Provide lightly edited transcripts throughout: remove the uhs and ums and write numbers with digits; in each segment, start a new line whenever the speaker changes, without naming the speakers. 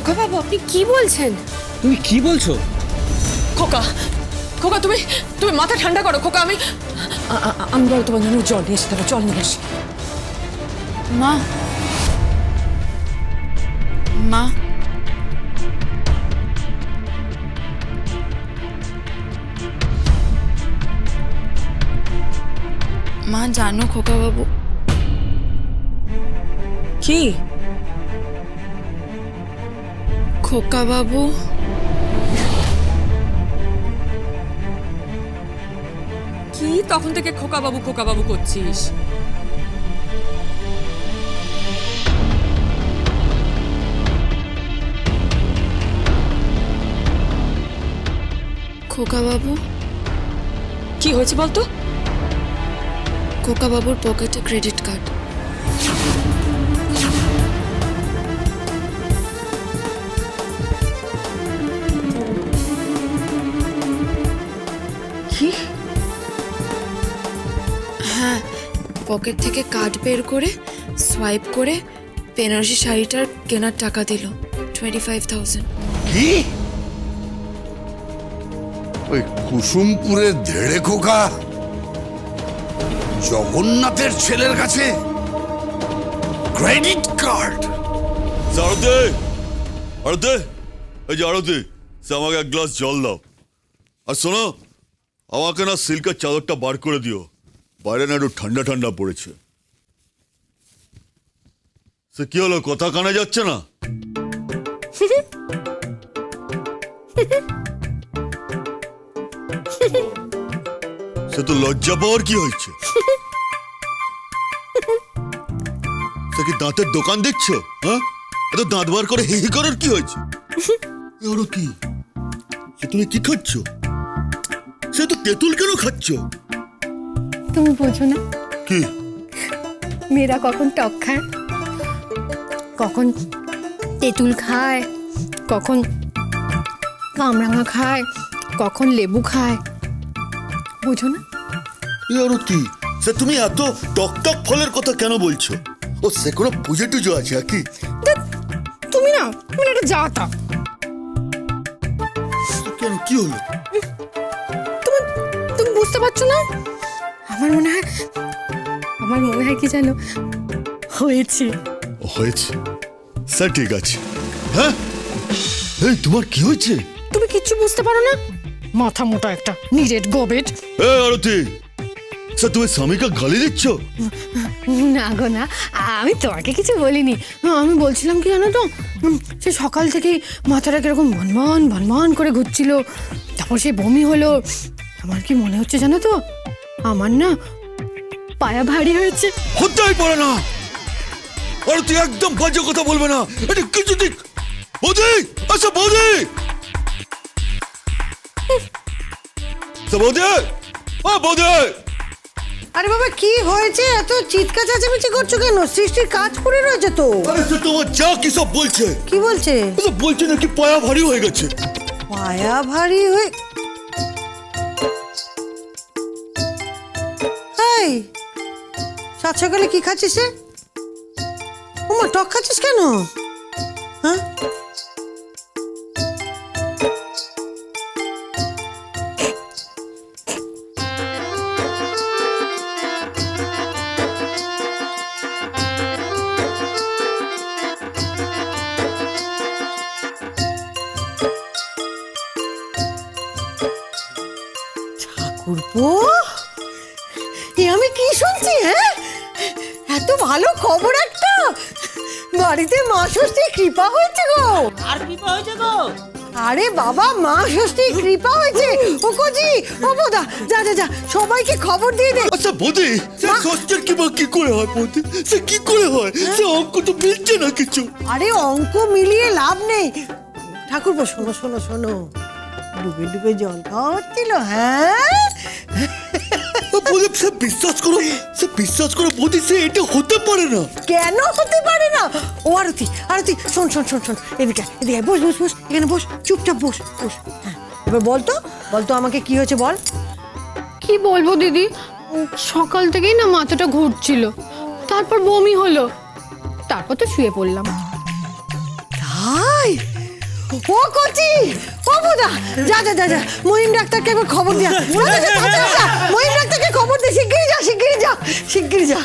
খোকা বাবু আপনি কি বলছেন?
তুমি কি বলছো?
খোকা খোকা তুমি তুমি মাথা ঠান্ডা করো খোকা। আমি বলো তোমার জন্য জল নিয়ে এসে দেবো, জল নিয়ে এসে।
মা মা মা জানো খোকা বাবু
কি
খোকা বাবু
কি তখন থেকে খোকা বাবু করছিস?
খোকা বাবু
কি হয়েছে বলতো?
খোকা বাবুর পকেটে ক্রেডিট কার্ড।
কি?
হ্যাঁ, পকেট থেকে কার্ড বের করে সোয়াইপ করে বেনারসি শাড়িটার কেনার টাকা দিল 25,000।
কি? ওই কুসুমপুরের ধেড়ে খোকা জগন্নাথের ছেলের কাছে ক্রেডিট কার্ড?
আরতে আরতে এই যে আরতে, সে আমাকে এক গ্লাস জল দাও। আর শোনো, আমাকে না সিল্কের চাদরটা বার করে দিও, বাইরে না একটু ঠান্ডা ঠান্ডা পড়েছে। সে কি হলো, কথা কানে যাচ্ছে না? সে তো লজ্জা পাওয়ার কি হয়েছে? সে কি দাঁতের দোকান দেখছো? হ্যাঁ, এত দাঁত বার করে হি হি করার কি হয়েছে? আরো কি? সে তুমি কি খাচ্ছ? সে তো তেঁতুল কেন খাচ্ছ?
তুমি বোঝো না
কি?
মেয়েরা কখন টক খায়, কখন তেঁতুল খায়, কখন কামরাঙা খায়, কখন লেবু খায়, বোঝো না?
আরতি, সে তুমি এত টক টক ফলের কথা কেন বলছো? ও সে কোনো পুজো টুজো আছে আর কি?
তুমি না মানে একটা জাতা।
কেন, কি হলো?
তুমি বুঝতে পারছো না? আমার মনে হয় কি জানো, হয়েছে।
হয়েছে স্যার, ঠিক আছে। হ্যাঁ, এই তোমার কি হয়েছে?
তুমি কিচ্ছু বুঝতে পারো না, মাথা মোটা একটা নিরেট গোবেট।
এ আরতি, স্যার তুমি স্বামীকে গালি দিচ্ছ?
না গো না, আমি তোমাকে কিছু বলিনি। আমি বলছিলাম কি জানো তো, সে সকাল থেকেই মাথাটা কিরকম ভনভন ভনভন করে ঘুরছিল, তারপর সে বমি হলো। আমার কি মনে হচ্ছে জানো তো, আমার না পায়া ভারী হয়েছে।
হতেই পারে না আরতি, একদম বাজে কথা বলবে না। এটা কিছু দিক বৌদি, আচ্ছা বৌদি, বৌদি, ও বৌদি।
আরে বাবা কি হয়েছে, এত চিৎকার চেঁচামেচি করছো কেন? সৃষ্টির কাজ পড়ে রয়েছে তো।
আরে সে তোমার যা কি সব বলছে।
কি বলছে?
বলছে নাকি পায়া ভারী হয়ে গেছে।
পায়া ভারী হয়ে? এই সাত সকালে কি খাচ্ছিস রে? ওমা, টক খাচ্ছিস কেন? হ্যাঁ, ঠাকুরপো, এ আমি কি শুনছি? হ্যাঁ, এত ভালো খবর একটা! বাড়িতে মা ষষ্ঠীর কৃপা হয়েছে গো।
আর কৃপা হয়েছে গো?
আরে বাবা, মা ষষ্ঠীর কৃপা হয়েছে। ও কোজি, ও বোদা, যা যা যা, সবাইকে খবর দিয়ে দে।
আচ্ছা বৌদি, সে ষষ্ঠীর কি করে হয় বৌদি? সে কি করে হয়? সে অঙ্ক তো মিলছে না কিছু।
আরে অঙ্ক মিলিয়ে লাভ নেই ঠাকুরপো, শোনো শোনো শোনো, ডুবে ডুবে জল খাওয়া হচ্ছিল। হ্যাঁ,
বৌদি সে বিশ্বাস করো বৌদি, সে এটা হতে পারে না।
কেন হতে পারে না? ও আরতি, আরতি শোন শোন শোন শোন, এদিকে এদিকে বস বস বস, এখানে বস, চুপচাপ বস বস। হ্যাঁ, এবার বলতো আমাকে কি হয়েছে বল।
কি বলবো দিদি, সকাল থেকেই না মাথাটা ঘুরছিল, তারপর বমি হলো, তারপর তো শুয়ে পড়লাম।
তাই? ও কচি ও বুদা যা যা যা যা মহিম ডাক্তারকে একবার খবর দিয়া মহিম ডাক্তারকে খবর দে শিগগিরই যা শিগগিরই যা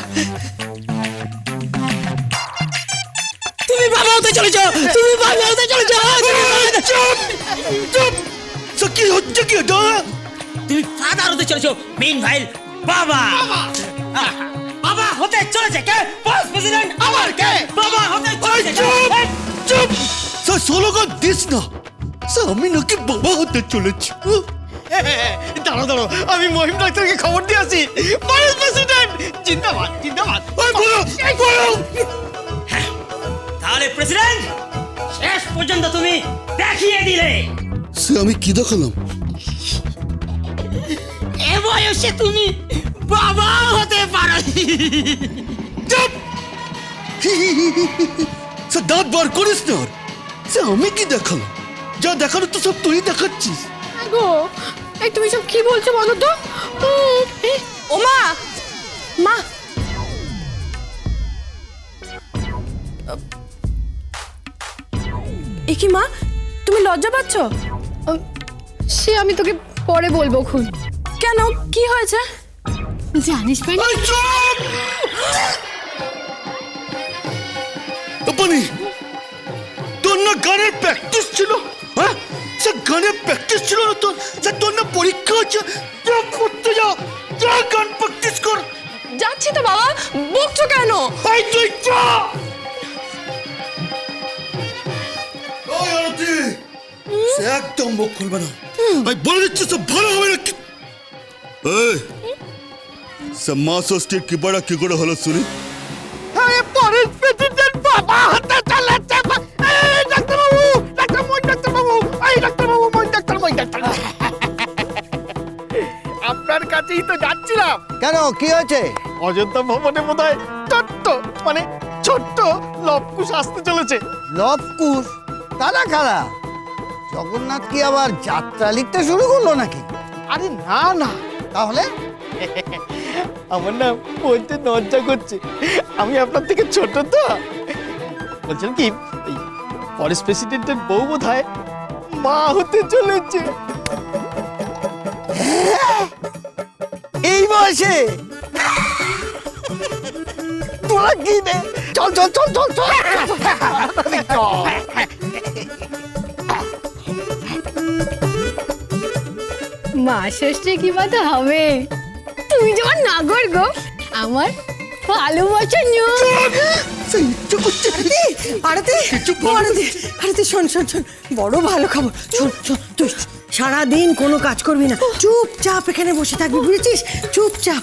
তুমি বাবা হতে চলেছ তুমি বাবা হতে চলেছ
চুপ! সে কি হচ্ছে কি এটা?
তুমি ফাদার হতে চলেছ মেইন ভাইল বাবা বাবা হতে চলেছে কে ভাইস প্রেসিডেন্ট আমার কে বাবা হতে চলেছে
চুপ! চুপ! স্যার স্লোগান দিস না। স্যার আমি নাকি বাবা হতে চলেছি।
দাঁড়ো দাঁড়ো আমি মহিম ডাক্তারকে খবর দিয়ে আসি ভাইস প্রেসিডেন্ট জিন্দাবাদ জিন্দাবাদ
তাহলে প্রেসিডেন্ট শেষ পর্যন্ত তুমি দেখিয়ে দিলে
সে আমি কি দেখালাম?
এ বয়সে তুমি বাবা হতে পারো
চুপ! স্যার দাঁত বার করিস না আর। সে আমি কি দেখালাম? যা দেখানো তো সব তুই দেখাচ্ছিস।
গো এই তুমি সব কি বলছো বলো তো ও মা মা
এ কি মা, তুমি লজ্জা পাচ্ছ?
সে আমি তোকে পরে বলবো খুন।
কেন, কি হয়েছে?
জানিস পানি
পানি তোর না গানের প্র্যাকটিস ছিল? হ্যাঁ সে গানের প্র্যাকটিস ছিল না তোর? সে তোর না পরীক্ষা আছে? যা করতে যা, যা গান প্র্যাকটিস কর।
যাচ্ছি তো বাবা, বকছো কেন?
এই তুই যা। ওই আরতি, সে একদম মুখ খুলবে না। আমি বলে দিচ্ছি সব ভালো হবে না। এই সে মা ষষ্ঠীর কৃপাটা কি করে হলো শুনি?
আরে পরের প্রেসিডেন্ট বাবা হতে চলেছে ডাক্তারবাবু ডাক্তারবাবু এই ডাক্তারবাবু ডাক্তার আপনার কাছেই তো যাচ্ছিলাম।
কেন কি হয়েছে?
অযোধ্যা ভবনে বোধহয় ছোট্ট লবকুশ আসতে চলেছে।
লবকুশ? কারা কারা? জগন্নাথ কি আবার যাত্রা লিখতে শুরু করলো নাকি?
আরে না না,
তাহলে
আমার না বলতে লজ্জা করছে, আমি আপনার থেকে ছোট তো। বলছিলাম কি এই ফরেস প্রেসিডেন্টের বউ বোধহয় মা হতে চলেছে।
এই বয়সে?
তোরা কি নে, চল চল চল চল চল
মা ষষ্ঠী কি বাতা হবে? তুমি যেমন নাগর গো, আমার ভালোবাসা
আরতি শোন বড় ভালো খবর। শোন তুই সারাদিন কোনো কাজ করবি না, চুপচাপ এখানে বসে থাকবি, বুঝেছিস? চুপচাপ।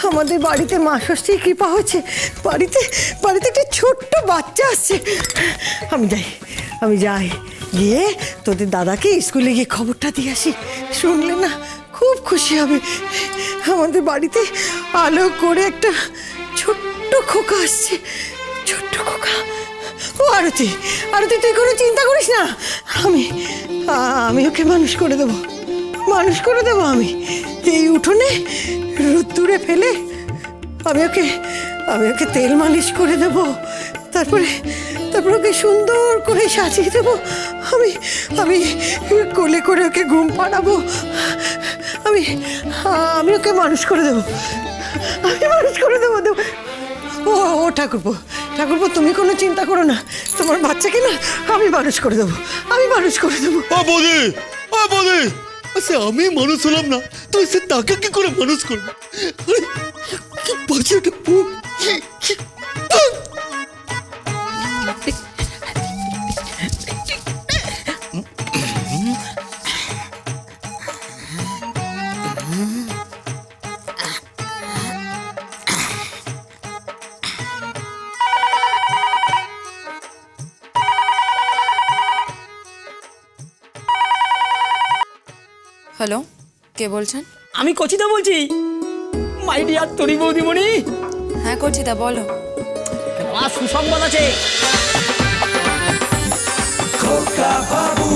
আমাদের বাড়িতে মা ষষ্ঠীর কৃপা হয়েছে, বাড়িতে একটা ছোট্ট বাচ্চা আসছে। আমি যাই গিয়ে তোদের দাদাকে স্কুলে গিয়ে খবরটা দিয়ে আসি। শুনলে না খুব খুশি হবে। আমাদের বাড়িতে আলো করে একটা ছোট্ট খোকা আসছে, ছোট্ট খোকা। ও আরতি তুই কোনো চিন্তা করিস না, আমি ওকে মানুষ করে দেবো আমি এই উঠোনে রোদ্দুরে ফেলে আমি ওকে তেল মালিশ করে দেবো, তারপরে ওকে সুন্দর করে সাজিয়ে দেবো। আমি কোলে করে ওকে ঘুম পাড়াবো। আমি ওকে মানুষ করে দেবো, ও ঠাকুরপো তুমি কোনো চিন্তা করো না, তোমার বাচ্চাকে না আমি মানুষ করে দেবো।
বৌদি আচ্ছা আমি মানুষ হলাম না, তুই সে তাকে কি করে মানুষ করবি? আরে, কি বাজে একটা বুক।
হ্যালো, কে বলছেন?
আমি কচিদা বলছি মাই ডিয়ার তরি বৌদিমণি।
হ্যাঁ কচিদা বলো।
সুসংবাদ আছে।
খোকা বাবু